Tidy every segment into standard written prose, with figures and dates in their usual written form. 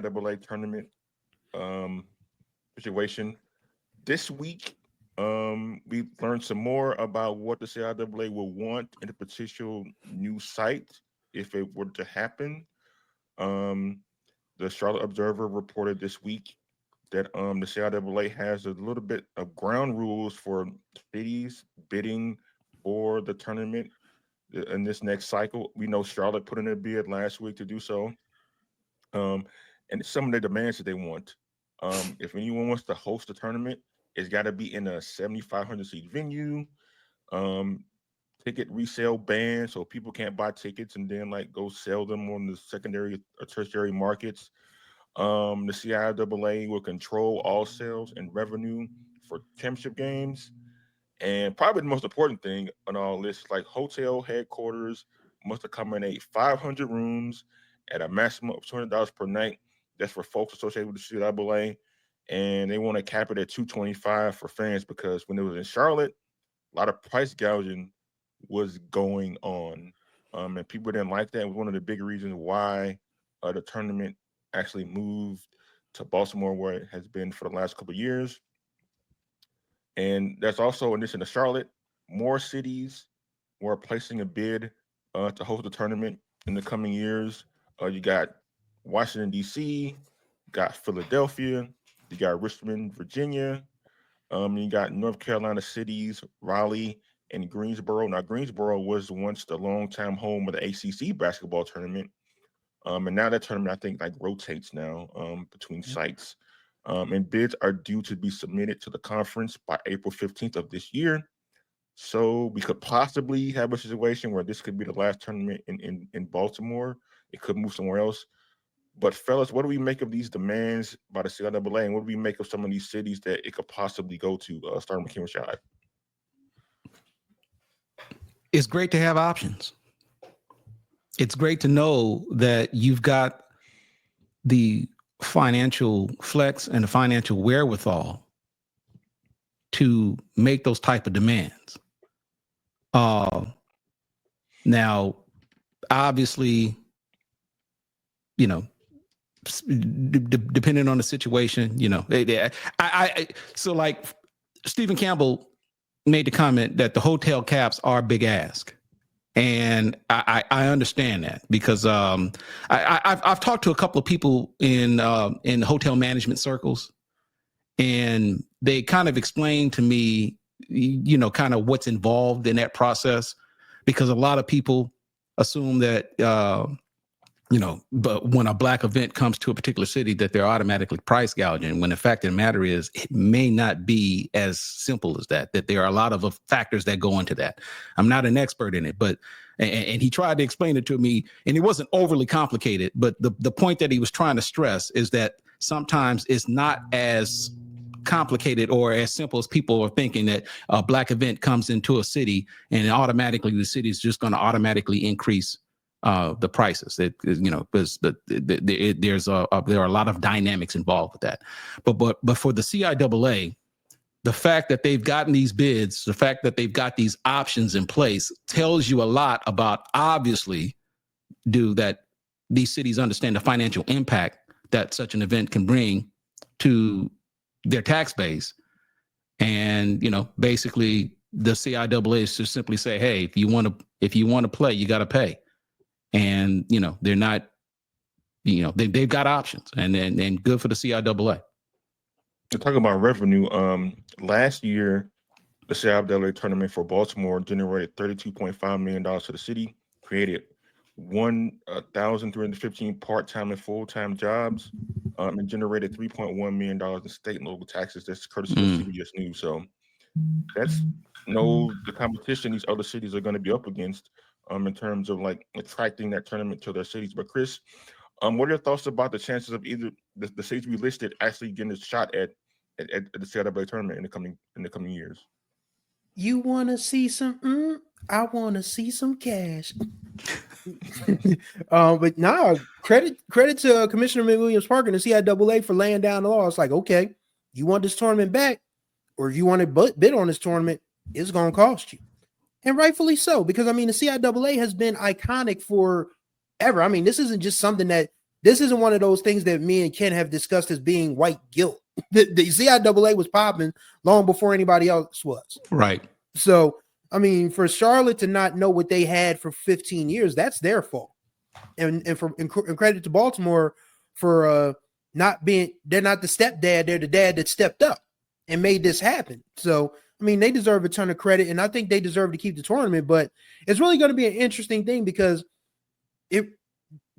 CIAA tournament situation. This week, we learned some more about what the CIAA will want in a potential new site if it were to happen. Um, the Charlotte Observer reported this week that the CIAA has a little bit of ground rules for cities bidding for the tournament in this next cycle. We know Charlotte put in a bid last week to do so, um, and some of the demands that they want. If anyone wants to host a tournament, it's got to be in a 7,500 seat venue. Um, Ticket resale ban, so people can't buy tickets and then like go sell them on the secondary or tertiary markets. The CIAA will control all sales and revenue for championship games. And probably the most important thing on all this, like hotel headquarters must accommodate 500 rooms at a maximum of $200 per night. That's for folks associated with the CIAA. And they want to cap it at 225 for fans because when it was in Charlotte, a lot of price gouging was going on. And people didn't like that. It was one of the big reasons why the tournament actually moved to Baltimore, where it has been for the last couple of years. And that's also, in addition to Charlotte, more cities were placing a bid to host the tournament in the coming years. You got Washington, D.C., got Philadelphia, you got Richmond, Virginia, you got North Carolina cities, Raleigh, and Greensboro. Now, Greensboro was once the longtime home of the ACC basketball tournament. And now that tournament, I think, like rotates now between sites. And bids are due to be submitted to the conference by April 15th of this year. So we could possibly have a situation where this could be the last tournament in Baltimore. It could move somewhere else. But fellas, what do we make of these demands by the CIAA, and what do we make of some of these cities that it could possibly go to? Starting with Kim Rashad. It's great to have options. It's great to know that you've got the financial flex and the financial wherewithal to make those type of demands. Now, obviously, you know, depending on the situation, you know, so like Stephen Campbell made the comment that the hotel caps are a big ask. And I understand that because I've talked to a couple of people in hotel management circles, and they kind of explained to me, you know, kind of what's involved in that process, because a lot of people assume that, you know, but when a black event comes to a particular city, that they're automatically price gouging, when the fact of the matter is it may not be as simple as that, that there are a lot of factors that go into that. I'm not an expert in it, but, and he tried to explain it to me, and it wasn't overly complicated, but the point that he was trying to stress is that sometimes it's not as complicated or as simple as people are thinking, that a black event comes into a city and automatically the city is just going to automatically increase the prices. It, you know, because there are a lot of dynamics involved with that. But for the CIAA, the fact that they've gotten these bids, the fact that they've got these options in place, tells you a lot about, obviously, that these cities understand the financial impact that such an event can bring to their tax base. And, you know, basically the CIAA is to simply say, hey, if you want to play, you got to pay. And, you know, they're not, you know, they've got options, and good for the CIAA. To talk about revenue, last year, the CIAA tournament for Baltimore generated $32.5 million to the city, created 1,315 part-time and full-time jobs, and generated $3.1 million in state and local taxes. That's courtesy of CBS News. So that's the competition these other cities are going to be up against in terms of like attracting that tournament to their cities. But Chris, what are your thoughts about the chances of either the cities we listed actually getting a shot at the CIAA tournament in the coming years? You want to see some? I want to see some cash. But nah, credit to Commissioner McWilliams Parker and the CIAA for laying down the law. It's like, okay, you want this tournament back, or if you want to bid on this tournament, it's going to cost you. And rightfully so, because I mean, the CIAA has been iconic forever. I mean, this isn't just something that this isn't one of those things that me and Ken have discussed as being white guilt. The CIAA was popping long before anybody else was. Right. So, I mean, for Charlotte to not know what they had for 15 years, that's their fault. And credit to Baltimore for not being, they're not the stepdad, they're the dad that stepped up and made this happen. So, I mean, they deserve a ton of credit, and I think they deserve to keep the tournament, but it's really going to be an interesting thing because it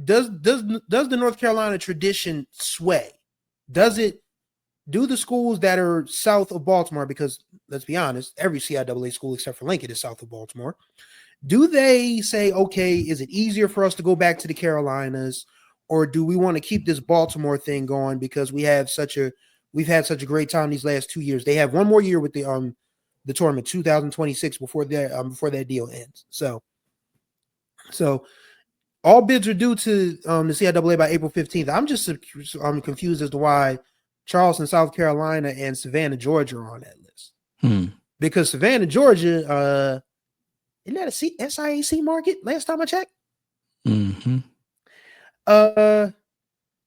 does the North Carolina tradition sway? Do the schools that are south of Baltimore, because let's be honest, every CIAA school except for Lincoln is south of Baltimore, do they say, okay, is it easier for us to go back to the Carolinas, or do we want to keep this Baltimore thing going because we've had such a great time these last 2 years? They have one more year with the tournament, 2026, before that deal ends. So all bids are due to the CIAA by April 15th. I'm confused as to why Charleston, South Carolina, and Savannah, Georgia are on that list. Because Savannah, Georgia, isn't that a SIAC market? Last time I checked. Mm-hmm.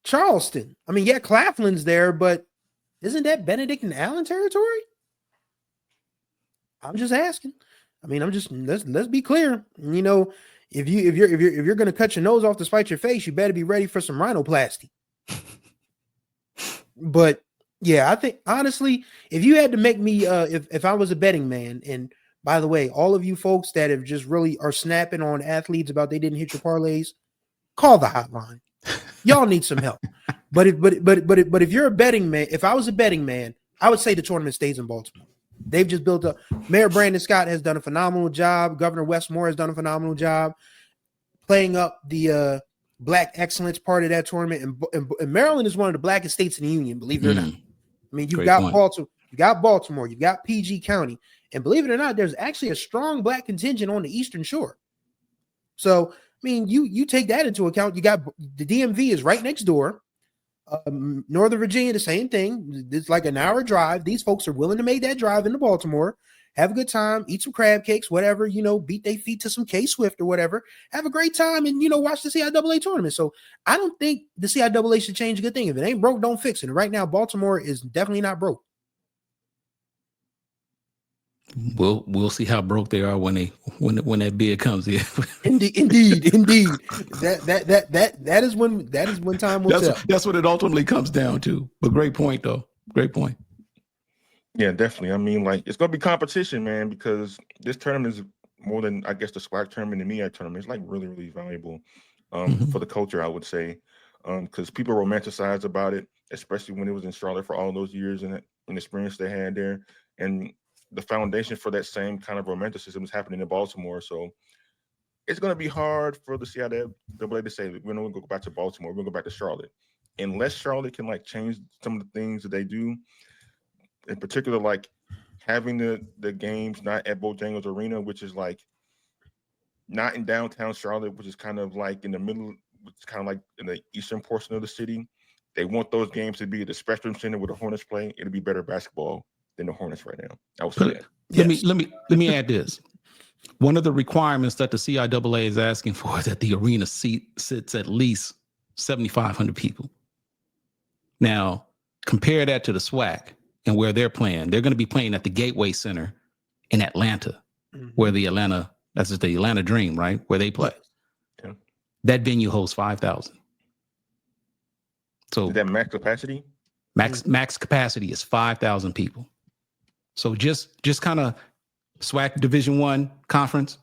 Charleston. I mean, yeah, Claflin's there, but isn't that Benedict and Allen territory? I'm just asking. I mean, let's be clear. You know, if you're gonna cut your nose off to spite your face, you better be ready for some rhinoplasty. But yeah, I think honestly, if you had to make me, if I was a betting man, and by the way, all of you folks that have just really are snapping on athletes about they didn't hit your parlays, call the hotline. Y'all need some help. But if you're a betting man, if I was a betting man, I would say the tournament stays in Baltimore. They've just built up. Mayor Brandon Scott has done a phenomenal job. Governor Westmore has done a phenomenal job playing up the Black excellence part of that tournament. And Maryland is one of the blackest states in the union, believe it or not. I mean, you've got Baltimore, you've got PG County, and believe it or not, there's actually a strong black contingent on the Eastern Shore. So, I mean, you take that into account. You got the DMV is right next door. Northern Virginia, the same thing. It's like an hour drive. These folks are willing to make that drive into Baltimore, have a good time, eat some crab cakes, whatever, you know, beat their feet to some K-Swift or whatever, have a great time, and, you know, watch the CIAA tournament. So I don't think the CIAA should change a good thing. If it ain't broke, don't fix it. And right now, Baltimore is definitely not broke. We'll see how broke they are when that bid comes in. Indeed. That is when time will tell. That's what it ultimately comes down to. But great point, though. Great point. Yeah, definitely. I mean, like, it's gonna be competition, man, because this tournament is more than, I guess, the SWAC tournament and the MEAC tournament. It's like really, really valuable for the culture, I would say, because people romanticize about it, especially when it was in Charlotte for all those years and experience they had there. And the foundation for that same kind of romanticism is happening in Baltimore. So it's going to be hard for the CIAA to say, we're not going to go back to Baltimore, we're going to go back to Charlotte. Unless Charlotte can like change some of the things that they do, in particular, like having the games not at Bojangles Arena, which is like not in downtown Charlotte, which is kind of like in the middle, which is kind of like in the eastern portion of the city. They want those games to be at the Spectrum Center where the Hornets play. It'll be better basketball than the Hornets right now. I would say that. Yes. Let me add this. One of the requirements that the CIAA is asking for is that the arena sits at least 7,500 people. Now, compare that to the SWAC and where they're playing. They're going to be playing at the Gateway Center in Atlanta, where that's just the Atlanta Dream, right? Where they play. Yeah. That venue holds 5,000. So is that max capacity? Max capacity is 5,000 people. So just kind of SWAC Division I conference,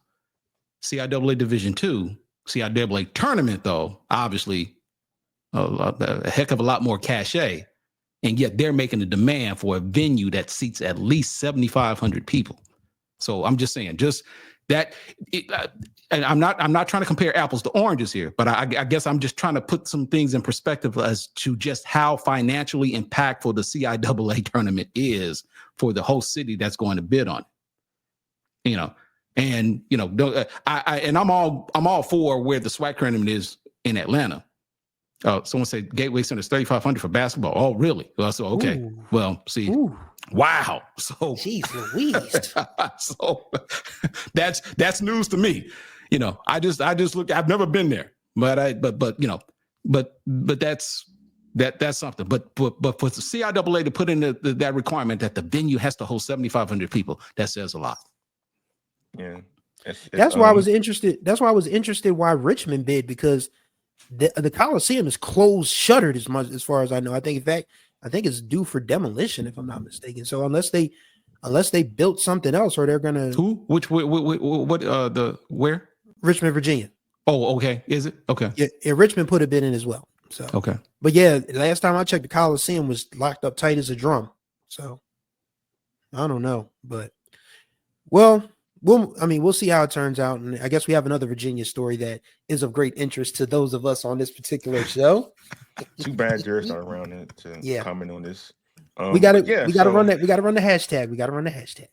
CIAA Division II, CIAA tournament, though, obviously a heck of a lot more cachet. And yet they're making a demand for a venue that seats at least 7,500 people. So I'm just saying, and I'm not trying to compare apples to oranges here, but I guess I'm just trying to put some things in perspective as to just how financially impactful the CIAA tournament is for the whole city that's going to bid on it. You know, and you know, I'm all for where the SWAC tournament is in Atlanta. Someone said Gateway Center is 3,500 for basketball. Oh, really? Well, so okay. Ooh. Well, see. Ooh. Wow. So, jeez Louise. So that's news to me. You know, I just look. I've never been there, but you know, but that's something. But for the CIAA to put in that requirement that the venue has to hold 7,500 people, that says a lot. Yeah. That's why I was interested. That's why I was interested why Richmond bid, because the Coliseum is closed, shuttered as far as I know. I think, in fact, it's due for demolition if I'm not mistaken. So unless they built something else, or they're gonna what where Richmond, Virginia. Oh, okay. Is it okay? Yeah, Richmond put a bid in as well. So okay, but yeah, last time I checked, the Coliseum was locked up tight as a drum. So I don't know, but we'll see how it turns out. And I guess we have another Virginia story that is of great interest to those of us on this particular show. Too bad Jared's not around to comment on this. We gotta run the hashtag.